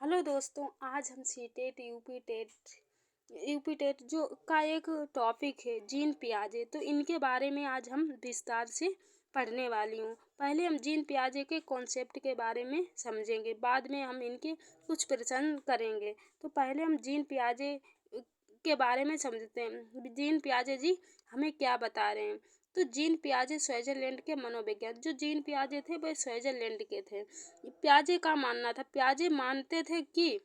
Hello दोस्तों, आज हम सीटेट यूपी टेट जो का एक टॉपिक है जीन पियाजे। तो इनके बारे में आज हम विस्तार से पढ़ने वाली हूँ। पहले हम जीन पियाजे के कॉन्सेप्ट के बारे में समझेंगे, बाद में हम इनके कुछ प्रश्न करेंगे। तो पहले हम जीन पियाजे के बारे में समझते हैं। जीन पियाजे जी हमें क्या बता रहे हैं। तो जीन पियाजे स्विट्जरलैंड के मनोविज्ञान, जो जीन पियाजे थे वह स्विट्जरलैंड के थे। पियाजे का मानना था, पियाजे मानते थे कि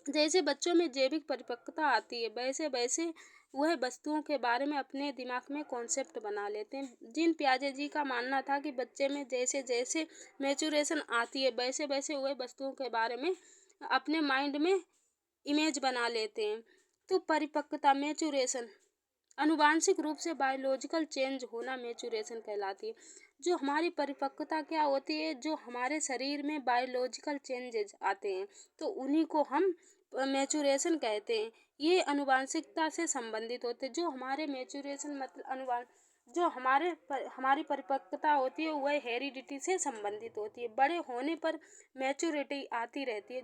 जैसे बच्चों में जैविक परिपक्वता आती है वैसे वैसे वह वस्तुओं के बारे में अपने दिमाग में कॉन्सेप्ट बना लेते हैं। जीन पियाजे जी का मानना था कि बच्चे में जैसे जैसे मैच्योरेशन आती है वैसे वैसे वह वस्तुओं के बारे में अपने माइंड में इमेज बना लेते हैं। तो परिपक्वता मैच्योरेशन आनुवांशिक रूप से बायोलॉजिकल चेंज होना मैच्योरेशन कहलाती है। जो हमारी परिपक्वता क्या होती है, जो हमारे शरीर में बायोलॉजिकल चेंजेस आते हैं तो उन्हीं को हम मैच्योरेशन कहते हैं। ये आनुवांशिकता से संबंधित होते हैं। जो हमारे मैच्योरेशन मतलब जो हमारी परिपक्वता होती है वह हेरिडिटी से संबंधित होती है। बड़े होने पर मैच्योरिटी आती रहती है।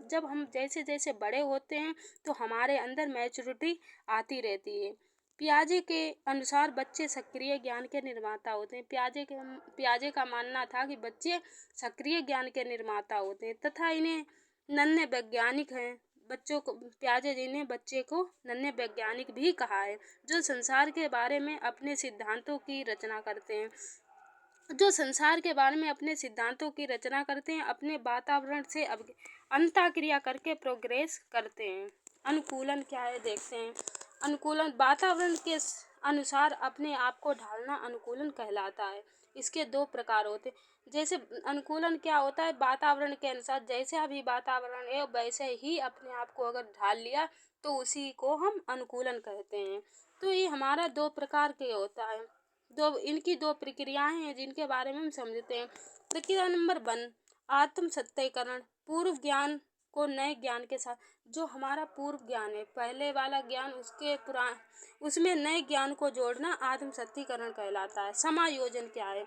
जब हम जैसे जैसे बड़े होते हैं तो हमारे अंदर मैच्योरिटी आती रहती है। पियाजे के अनुसार बच्चे सक्रिय ज्ञान के निर्माता होते हैं। पियाजे का मानना था कि बच्चे सक्रिय ज्ञान के निर्माता होते हैं तथा इन्हें नन्हे वैज्ञानिक हैं। बच्चों को पियाजे जी ने बच्चे को नन्हे वैज्ञानिक भी कहा है, जो संसार के बारे में अपने सिद्धांतों की रचना करते हैं। अपने वातावरण से अंतःक्रिया करके प्रोग्रेस करते हैं। अनुकूलन क्या है देखते हैं। अनुकूलन वातावरण के अनुसार अपने आप को ढालना अनुकूलन कहलाता है। इसके दो प्रकार होते हैं। जैसे अनुकूलन क्या होता है, वातावरण के अनुसार जैसे अभी वातावरण है वैसे ही अपने आप को अगर ढाल लिया तो उसी को हम अनुकूलन कहते हैं। तो ये हमारा दो प्रकार के होता है। इनकी दो प्रक्रियाएं हैं जिनके बारे में हम समझते हैं। प्रक्रिया नंबर 1, आत्म सत्याकरण। पूर्व ज्ञान को नए ज्ञान के साथ, जो हमारा पूर्व ज्ञान है पहले वाला ज्ञान उसमें नए ज्ञान को जोड़ना आत्म सत्याकरण कहलाता है। समायोजन क्या है,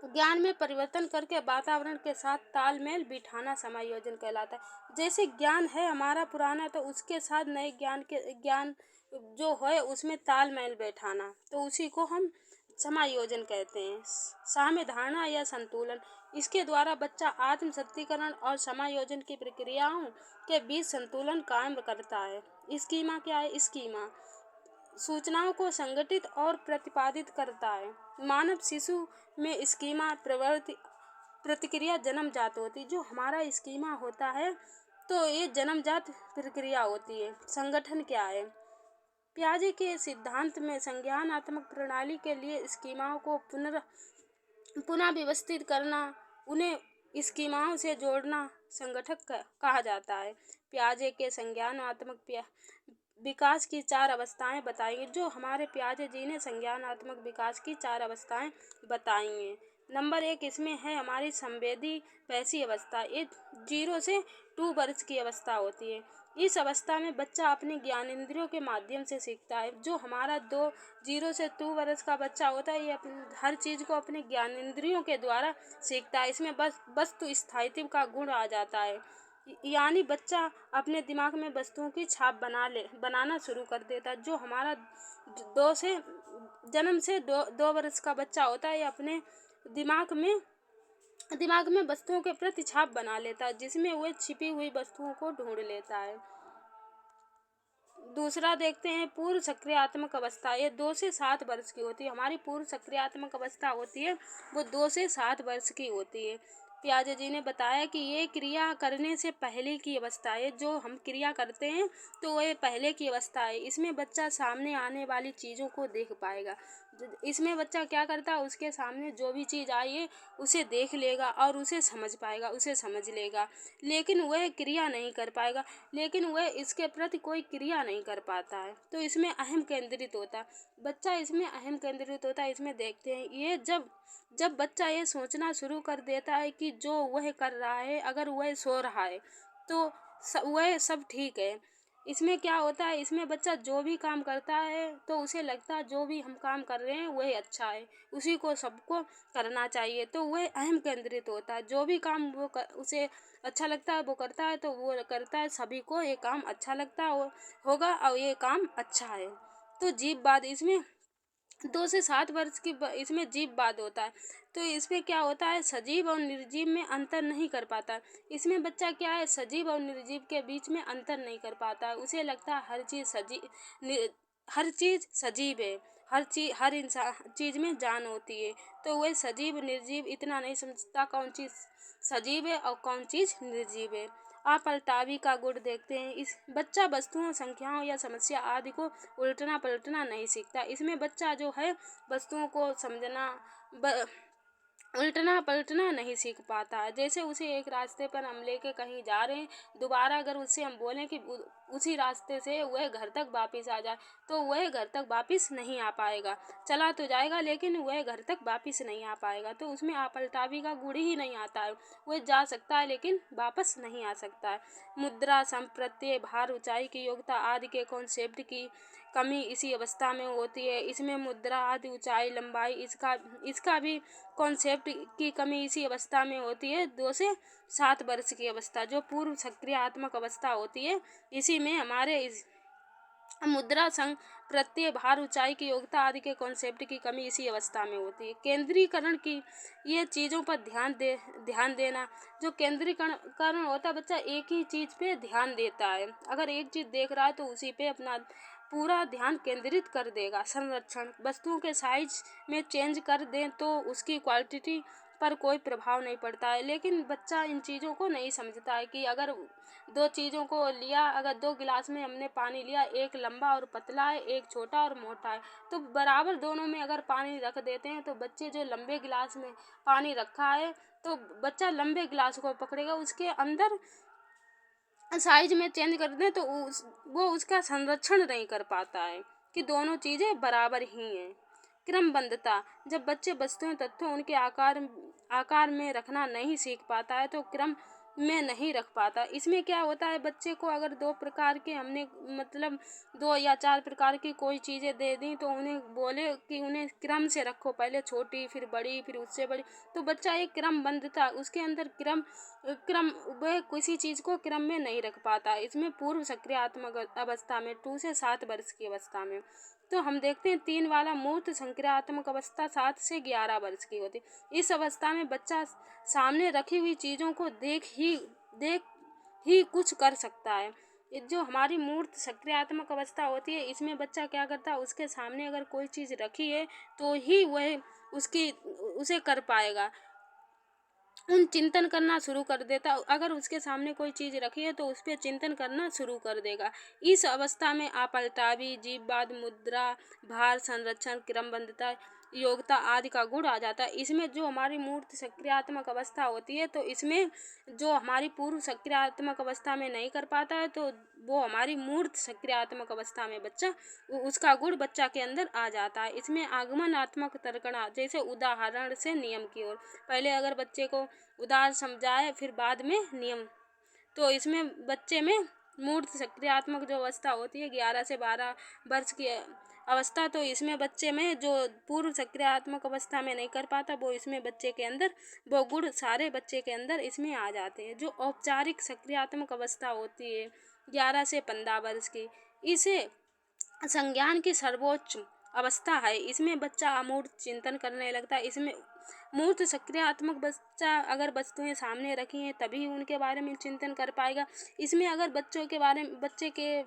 ज्ञान में परिवर्तन करके वातावरण के साथ तालमेल बिठाना समायोजन कहलाता है। जैसे ज्ञान है हमारा पुराना तो उसके साथ नए ज्ञान जो है उसमें तालमेल बैठाना, तो उसी को हम समायोजन कहते हैं। साम्य धारणा या संतुलन, इसके द्वारा बच्चा आत्म सत्याकरण और समायोजन की प्रक्रियाओं के बीच संतुलन कायम करता है। स्कीमा क्या है, स्कीमा सूचनाओं को संगठित और प्रतिपादित करता है। मानव शिशु में स्कीमा प्रतिक्रिया जन्मजात होती है। जो हमारा स्कीमा होता है तो ये जन्मजात प्रक्रिया होती है। संगठन क्या है, पियाजे के सिद्धांत में संज्ञानात्मक प्रणाली के लिए स्कीमाओं को पुनः व्यवस्थित करना, उन्हें स्कीमाओं से जोड़ना संगठक कहा जाता है। पियाजे के संज्ञानात्मक विकास की 4 अवस्थाएं बताएंगे। जो हमारे पियाजे जी ने संज्ञानात्मक विकास की 4 अवस्थाएं बताई हैं। नंबर 1 इसमें है हमारी संवेदी पैसी अवस्था। ये 0 से 2 वर्ष की अवस्था होती है। इस अवस्था में बच्चा अपने ज्ञानेंद्रियों के माध्यम से सीखता है। जो हमारा 0 से 2 वर्ष का बच्चा होता है ये हर चीज़ को अपने ज्ञानेंद्रियों के द्वारा सीखता है। इसमें वस्तु स्थायित्व का गुण आ जाता है, यानी बच्चा अपने दिमाग में वस्तुओं की छाप बनाना शुरू कर देता है। जो हमारा जन्म से 2 वर्ष का बच्चा होता है ये अपने दिमाग में वस्तुओं के प्रति छाप बना लेता है, जिसमें वह छिपी हुई वस्तुओं को ढूंढ लेता है। दूसरा देखते हैं पूर्व सक्रियात्मक अवस्था। ये 2 से 7 वर्ष की होती है। हमारी पूर्व सक्रियात्मक अवस्था होती है वो 2 से 7 वर्ष की होती है। पियाजे जी ने बताया कि ये क्रिया करने से पहले की अवस्था है। जो हम क्रिया करते हैं तो वह पहले की अवस्था है। इसमें बच्चा सामने आने वाली चीज़ों को देख पाएगा। इसमें बच्चा क्या करता है, उसके सामने जो भी चीज़ आई है उसे देख लेगा और उसे समझ पाएगा, उसे समझ लेगा, लेकिन वह क्रिया नहीं कर पाएगा, लेकिन वह इसके प्रति कोई क्रिया नहीं कर पाता है। तो इसमें अहम केंद्रित होता है बच्चा, इसमें अहम केंद्रित होता है। इसमें देखते हैं ये जब बच्चा ये सोचना शुरू कर देता है कि जो वह कर रहा है, अगर वह सो रहा है तो वह सब ठीक है, इसमें क्या होता है, इसमें बच्चा जो भी काम करता है तो उसे लगता है जो भी हम काम कर रहे हैं वही अच्छा है, उसी को सबको करना चाहिए, तो वह अहम केंद्रित होता है। जो भी काम उसे अच्छा लगता है वो करता है, तो वो करता है, सभी को ये काम अच्छा लगता होगा और ये काम अच्छा है। तो जीववाद इसमें 2 से 7 वर्ष की इसमें जीववाद होता है। तो इसमें क्या होता है, सजीव और निर्जीव में अंतर नहीं कर पाता। इसमें बच्चा क्या है, सजीव और निर्जीव के बीच में अंतर नहीं कर पाता है। उसे लगता है हर चीज़ सजीव है, हर इंसान चीज़ में जान होती है। तो वह सजीव निर्जीव इतना नहीं समझता कौन चीज़ सजीव है और कौन चीज़ निर्जीव है। आप पलटावी का गुण देखते हैं। इस बच्चा वस्तुओं, संख्याओं या समस्या आदि को उलटना पलटना नहीं सीखता। इसमें बच्चा जो है वस्तुओं को समझना, उल्टना पलटना नहीं सीख पाता है। जैसे उसे एक रास्ते पर हम लेके कहीं जा रहे हैं, दोबारा अगर उससे हम बोलें कि उसी रास्ते से वह घर तक वापस आ जाए, तो वह घर तक वापस नहीं आ पाएगा। चला तो जाएगा लेकिन वह घर तक वापस नहीं आ पाएगा। तो उसमें आपलटावी का गुण ही नहीं आता है। वह जा सकता है लेकिन वापस नहीं आ सकता है। मुद्रा, संप्रत्यय, भार, ऊंचाई की योग्यता आदि के कॉन्सेप्ट की कमी इसी अवस्था में होती है। इसमें मुद्रा आदि, ऊंचाई, लंबाई, इसका भी कॉन्सेप्ट की कमी इसी अवस्था में होती है। 2 से 7 वर्ष की अवस्था जो पूर्व सक्रियात्मक अवस्था होती है, इसी में हमारे मुद्रा, संग, प्रत्यय, भार, ऊंचाई की योग्यता आदि के कॉन्सेप्ट की कमी इसी अवस्था में होती है। केंद्रीकरण की ये चीज़ों पर ध्यान देना। जो केंद्रीकरण होता है, बच्चा एक ही चीज़ पे ध्यान देता है। अगर एक चीज़ देख रहा है तो उसी पे अपना पूरा ध्यान केंद्रित कर देगा। संरक्षण, वस्तुओं के साइज में चेंज कर दें तो उसकी क्वालिटी पर कोई प्रभाव नहीं पड़ता है। लेकिन बच्चा इन चीज़ों को नहीं समझता है कि अगर 2 चीज़ों को लिया, अगर 2 गिलास में हमने पानी लिया, एक लंबा और पतला है, एक छोटा और मोटा है, तो बराबर दोनों में अगर पानी रख देते हैं तो बच्चे जो लंबे गिलास में पानी रखा है तो बच्चा लंबे गिलास को पकड़ेगा। उसके अंदर साइज में चेंज कर दें तो वो उसका संरक्षण नहीं कर पाता है कि दोनों चीज़ें बराबर ही हैं। क्रमबद्धता, जब बच्चे वस्तुएं, तत्वों उनके आकार में रखना नहीं सीख पाता है तो क्रम में नहीं रख पाता। इसमें क्या होता है, बच्चे को अगर 2 प्रकार के हमने मतलब 2 या 4 प्रकार की कोई चीज़ें दे दी तो उन्हें बोले कि उन्हें क्रम से रखो, पहले छोटी फिर बड़ी फिर उससे बड़ी, तो बच्चा एक क्रमबद्धता उसके अंदर क्रम वह किसी चीज़ को क्रम में नहीं रख पाता। इसमें पूर्व सक्रियात्मक अवस्था में 2 से 7 वर्ष की अवस्था में तो हम देखते हैं 3 वाला मूर्त सक्रियात्मक अवस्था 7 से 11 वर्ष की होती है। इस अवस्था में बच्चा सामने रखी हुई चीज़ों को देख ही कुछ कर सकता है। जो हमारी मूर्त सक्रियात्मक अवस्था होती है, इसमें बच्चा क्या करता है, उसके सामने अगर कोई चीज़ रखी है तो ही वह उसे कर पाएगा, चिंतन करना शुरू कर देता। अगर उसके सामने कोई चीज़ रखी है तो उस पर चिंतन करना शुरू कर देगा। इस अवस्था में आपलटावी, जीववाद, मुद्रा, भार, संरक्षण, क्रमबद्धता, योग्यता आदि का गुण आ जाता है। इसमें जो हमारी मूर्त सक्रियात्मक अवस्था होती है तो इसमें जो हमारी पूर्व सक्रियात्मक अवस्था में नहीं कर पाता है तो वो हमारी मूर्त सक्रियात्मक अवस्था में बच्चा उसका गुण बच्चा के अंदर आ जाता है। इसमें आगमनात्मक तर्कणा, जैसे उदाहरण से नियम की ओर, पहले अगर बच्चे को उदाहरण समझाए फिर बाद में नियम, तो इसमें बच्चे में मूर्त सक्रियात्मक जो अवस्था होती है 11 से 12 वर्ष की अवस्था, तो इसमें बच्चे में जो पूर्व सक्रियात्मक अवस्था में नहीं कर पाता वो इसमें बच्चे के अंदर वो गुण सारे बच्चे के अंदर इसमें आ जाते हैं। जो औपचारिक सक्रियात्मक अवस्था होती है 11 से 15 वर्ष की, इसे संज्ञान की सर्वोच्च अवस्था है। इसमें बच्चा अमूर्त चिंतन करने लगता है। इसमें मूर्त सक्रियात्मक बच्चा अगर वस्तुएं सामने रखी हैं तभी उनके बारे में चिंतन कर पाएगा। इसमें अगर बच्चे के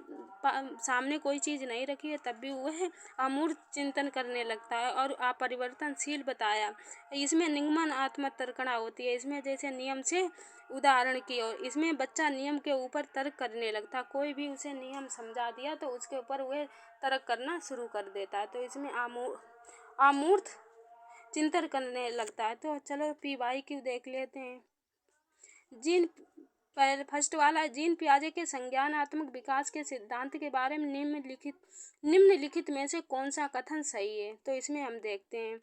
सामने कोई चीज़ नहीं रखी है तब भी वह अमूर्त चिंतन करने लगता है और अपरिवर्तनशील बताया। इसमें निगमनात्मक तर्कणा होती है। इसमें जैसे नियम से उदाहरण की ओर, इसमें बच्चा नियम के ऊपर तर्क करने लगता। कोई भी उसे नियम समझा दिया तो उसके ऊपर वह तर्क करना शुरू कर देता है। तो इसमें अमूर्त चिंतन करने लगता है। तो चलो PYQ देख लेते हैं। जीन फर्स्ट वाला, जीन पियाजे के संज्ञानात्मक विकास के सिद्धांत के बारे में निम्नलिखित में से कौन सा कथन सही है। तो इसमें हम देखते हैं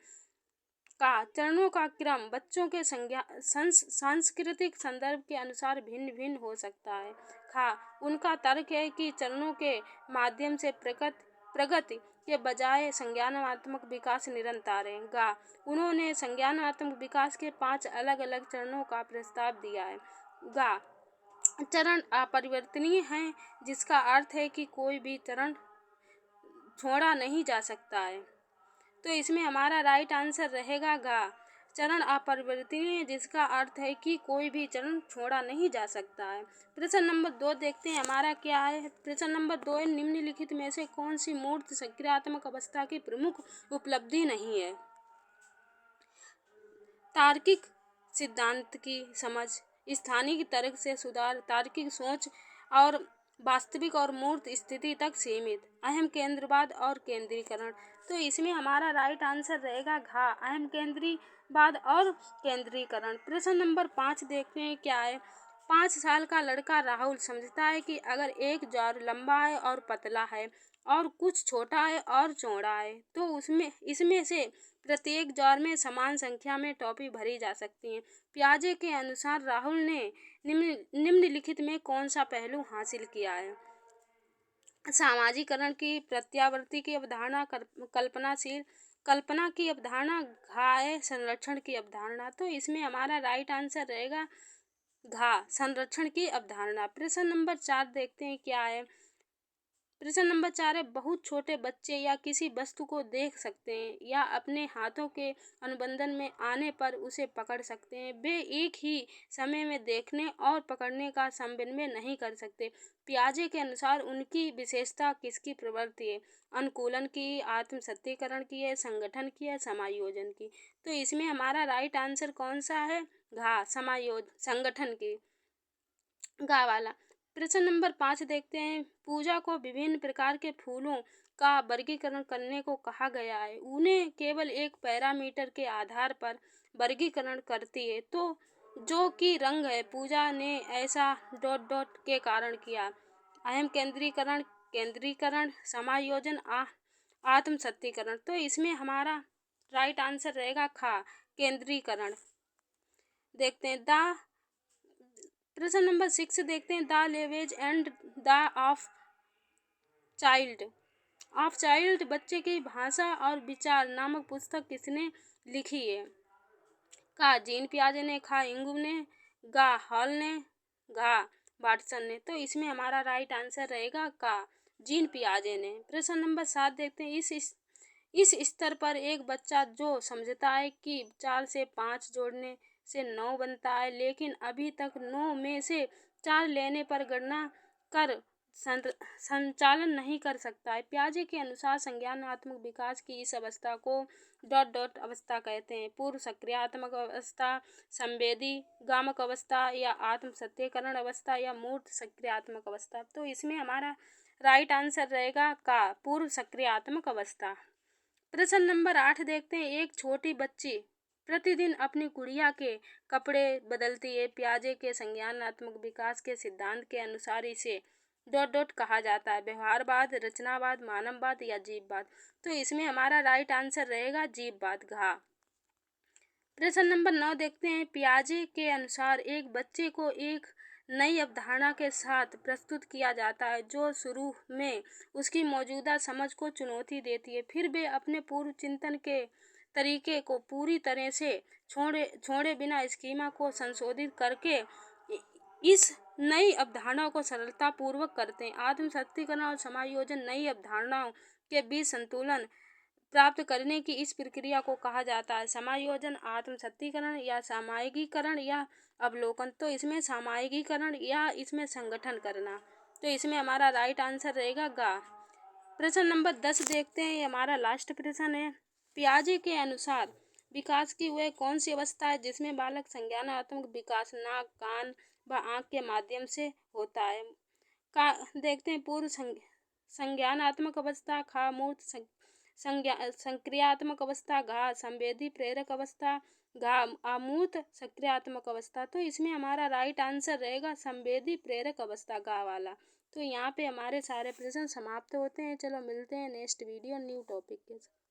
का चरणों का क्रम बच्चों के सांस्कृतिक संदर्भ के अनुसार भिन्न भिन्न हो सकता है। खा उनका तर्क है कि चरणों के माध्यम से प्रगति के बजाय संज्ञानात्मक विकास निरंतर है। गा उन्होंने संज्ञानात्मक विकास के 5 अलग अलग चरणों का प्रस्ताव दिया है। गा चरण अपरिवर्तनीय हैं, जिसका अर्थ है कि कोई भी चरण छोड़ा नहीं जा सकता है। तो इसमें हमारा राइट आंसर रहेगा गा चरण अपरिवर्तनीय, जिसका अर्थ है कि कोई भी चरण छोड़ा नहीं जा सकता है। प्रश्न नंबर 2 देखते हैं हमारा क्या है। प्रश्न नंबर 2 है, निम्नलिखित में से कौन सी मूर्त सक्रियात्मक अवस्था की प्रमुख उपलब्धि नहीं है। तार्किक सिद्धांत की समझ, स्थानिक तर्क से सुधार, तार्किक सोच और वास्तविक और मूर्त स्थिति तक सीमित, अहम केंद्रवाद और केंद्रीकरण। तो इसमें हमारा राइट आंसर रहेगा घा अहम केंद्रीवाद और केंद्रीकरण। प्रश्न नंबर 5 देखते हैं क्या है। 5 साल का लड़का राहुल समझता है कि अगर एक ज्वार लंबा है और पतला है और कुछ छोटा है और चौड़ा है, तो उसमें इसमें से प्रत्येक ज्वार में समान संख्या में टॉफी भरी जा सकती है। पियाजे के अनुसार राहुल ने निम्नलिखित में कौन सा पहलू हासिल किया है। सामाजिकरण की प्रत्यावर्ती की अवधारणा, कल्पना की अवधारणा, घाय संरक्षण की अवधारणा। तो इसमें हमारा राइट आंसर रहेगा घा संरक्षण की अवधारणा। प्रश्न नंबर 4 देखते हैं क्या है। प्रश्न नंबर 4 है, बहुत छोटे बच्चे या किसी वस्तु को देख सकते हैं या अपने हाथों के अनुबंधन में आने पर उसे पकड़ सकते हैं। वे एक ही समय में देखने और पकड़ने का समन्वय नहीं कर सकते। पियाजे के अनुसार उनकी विशेषता किसकी प्रवृत्ति है। अनुकूलन की, आत्म सत्तीकरण की है, संगठन की है, समायोजन की। तो इसमें हमारा राइट आंसर कौन सा है। घा संगठन की, गा वाला। प्रश्न नंबर 5 देखते हैं, पूजा को विभिन्न प्रकार के फूलों का वर्गीकरण करने को कहा गया है। उन्हें केवल एक पैरामीटर के आधार पर वर्गीकरण करती है, तो जो कि रंग है। पूजा ने ऐसा के कारण किया। अहम केंद्रीकरण, केंद्रीकरण, समायोजन, आत्म सत्तीकरण। तो इसमें हमारा राइट आंसर रहेगा खा केंद्रीकरण। देखते हैं प्रश्न नंबर 6 देखते हैं, the language and the child बच्चे की भाषा और विचार नामक पुस्तक किसने लिखी है। का जीन पियाजे ने, खा इंगुम ने, गा हॉल ने, घा वाटसन ने। तो इसमें हमारा राइट आंसर रहेगा का जीन पियाजे ने। प्रश्न नंबर 7 देखते हैं, इस स्तर पर एक बच्चा जो समझता है कि 4 से 5 जोड़ने से 9 बनता है, लेकिन अभी तक 9 में से 4 लेने पर गणना कर संचालन नहीं कर सकता है। पियाजे के अनुसार संज्ञानात्मक विकास की इस अवस्था को अवस्था कहते हैं। पूर्व सक्रियात्मक अवस्था, संवेदी गामक अवस्था या आत्म सत्तीकरण अवस्था या मूर्त सक्रियात्मक अवस्था। तो इसमें हमारा राइट आंसर रहेगा का पूर्व सक्रियात्मक अवस्था। प्रश्न नंबर 8 देखते हैं, एक छोटी बच्ची प्रतिदिन अपनी गुड़िया के कपड़े बदलती है। पियाजे के संज्ञानात्मक विकास के सिद्धांत के अनुसार इसे कहा जाता है। व्यवहारवाद, रचनावाद, मानववाद या जीववाद। तो इसमें हमारा राइट आंसर रहेगा जीववाद, घा। प्रश्न नंबर 9 देखते हैं, पियाजे के अनुसार एक बच्चे को एक नई अवधारणा के साथ प्रस्तुत किया जाता है जो शुरू में उसकी मौजूदा समझ को चुनौती देती है, फिर वे अपने पूर्व चिंतन के तरीके को पूरी तरह से छोड़े बिना स्कीमा को संशोधित करके इस नई अवधारणाओं को सरलता पूर्वक करते हैं। आत्म सत्तीकरण और समायोजन नई अवधारणाओं के बीच संतुलन प्राप्त करने की इस प्रक्रिया को कहा जाता है। समायोजन, आत्म सत्तीकरण या सामायिकीकरण या अवलोकन। तो इसमें सामायिकीकरण या इसमें संगठन करना। तो इसमें हमारा राइट आंसर रहेगा गा। प्रश्न नंबर 10 देखते हैं, ये हमारा लास्ट प्रश्न है। पियाजे के अनुसार विकास की वह कौन सी अवस्था है जिसमें बालक संज्ञानात्मक विकास नाक, कान व आँख के माध्यम से होता है। का देखते हैं, पूर्व संज्ञानात्मक अवस्था, खा मूर्त संक्रियात्मक अवस्था, घा संवेदी प्रेरक अवस्था, घा अमूर्त सक्रियात्मक अवस्था। तो इसमें हमारा राइट आंसर रहेगा संवेदी प्रेरक अवस्था, घा वाला। तो यहाँ पे हमारे सारे प्रश्न समाप्त होते हैं। चलो मिलते हैं नेक्स्ट वीडियो न्यू टॉपिक के साथ।